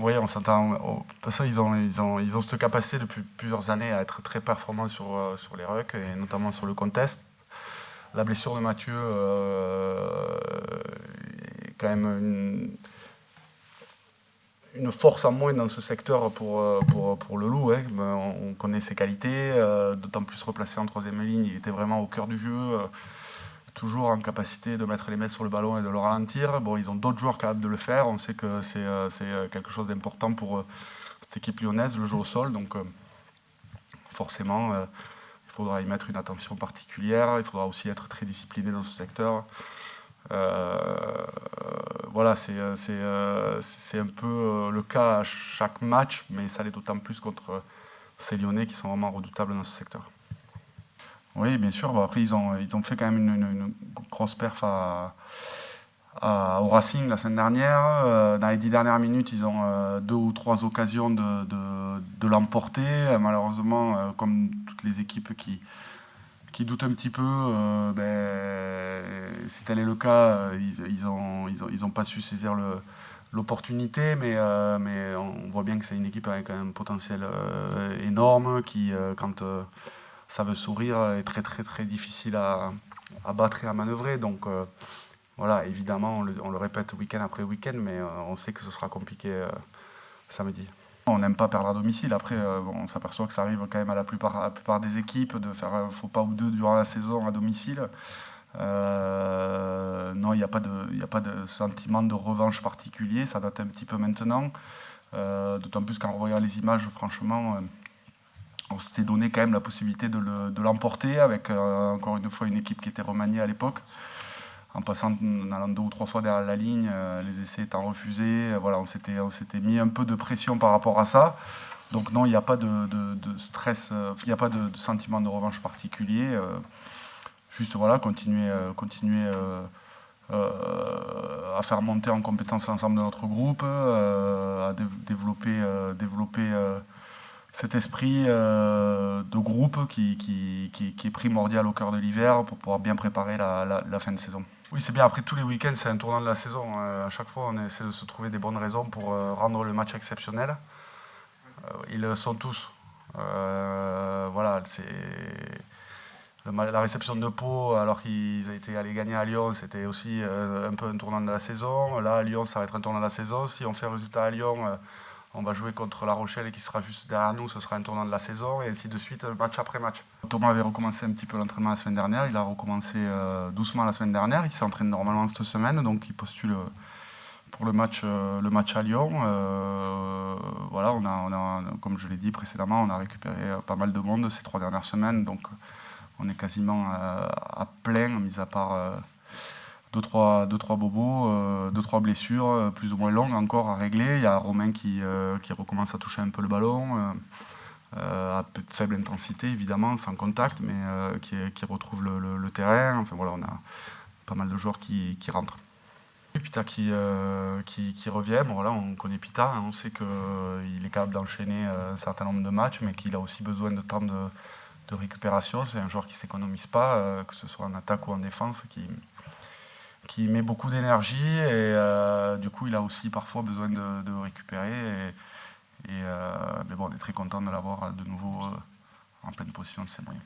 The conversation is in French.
Oui, on s'entend. Parce qu'ils ont cette capacité depuis plusieurs années à être très performants sur les rucks, et notamment sur le contest. La blessure de Mathieu est quand même une force en moins dans ce secteur pour le Loup. Hein. On connaît ses qualités, d'autant plus replacé en troisième ligne, il était vraiment au cœur du jeu, toujours en capacité de mettre les mecs sur le ballon et de le ralentir. Bon, ils ont d'autres joueurs capables de le faire, on sait que c'est quelque chose d'important pour cette équipe lyonnaise, le jeu au sol, donc forcément il faudra y mettre une attention particulière, il faudra aussi être très discipliné dans ce secteur. Voilà, c'est un peu le cas à chaque match, mais ça l'est d'autant plus contre ces Lyonnais qui sont vraiment redoutables dans ce secteur. Oui, bien sûr. Bon, après, ils ont fait quand même une grosse perf au Racing la semaine dernière. Dans les 10 dernières minutes, ils ont 2 ou 3 occasions de l'emporter. Malheureusement, comme toutes les équipes qui doutent un petit peu, si tel est le cas, ils ont pas su saisir l'opportunité, mais on voit bien que c'est une équipe avec un potentiel énorme qui, quand ça veut sourire, est très très très difficile à battre et à manœuvrer. Donc voilà, évidemment, on le répète week-end après week-end, mais on sait que ce sera compliqué samedi. On n'aime pas perdre à domicile. Après, on s'aperçoit que ça arrive quand même à la plupart des équipes de faire un faux pas ou deux durant la saison à domicile. Non, il n'y a pas de sentiment de revanche particulier, ça date un petit peu maintenant. D'autant plus qu'en revoyant les images, franchement, on s'était donné quand même la possibilité de l'emporter avec encore une fois une équipe qui était remaniée à l'époque. En allant 2 ou 3 fois derrière la ligne, les essais étant refusés, voilà, on s'était mis un peu de pression par rapport à ça. Donc non, il n'y a pas de stress, il n'y a pas de sentiment de revanche particulier. Juste voilà, continuer à faire monter en compétence l'ensemble de notre groupe, à développer cet esprit de groupe qui est primordial au cœur de l'hiver pour pouvoir bien préparer la fin de saison. Oui, c'est bien. Après, tous les week-ends, c'est un tournant de la saison. À chaque fois, on essaie de se trouver des bonnes raisons pour rendre le match exceptionnel. Ils le sont tous. Voilà, la réception de Pau, alors qu'ils étaient allés gagner à Lyon, c'était aussi un peu un tournant de la saison. Là, à Lyon, ça va être un tournant de la saison. Si on fait résultat à Lyon, on va jouer contre La Rochelle qui sera juste derrière nous, ce sera un tournant de la saison, et ainsi de suite, match après match. Thomas avait recommencé un petit peu l'entraînement la semaine dernière, il a recommencé doucement la semaine dernière, il s'entraîne normalement cette semaine, donc il postule pour le match à Lyon. Voilà, comme je l'ai dit précédemment, on a récupéré pas mal de monde ces 3 dernières semaines, donc on est quasiment à plein, mis à part 2-3 bobos, 2-3 blessures plus ou moins longues encore à régler. Il y a Romain qui recommence à toucher un peu le ballon, à faible intensité évidemment, sans contact, mais qui retrouve le terrain. Enfin voilà, on a pas mal de joueurs qui rentrent. Et Pita qui revient, bon, voilà, on connaît Pita, hein, on sait qu'il est capable d'enchaîner un certain nombre de matchs, mais qu'il a aussi besoin de temps de récupération. C'est un joueur qui ne s'économise pas, que ce soit en attaque ou en défense, qui met beaucoup d'énergie, et du coup il a aussi parfois besoin de récupérer, mais bon, on est très content de l'avoir de nouveau en pleine position de ses moyens.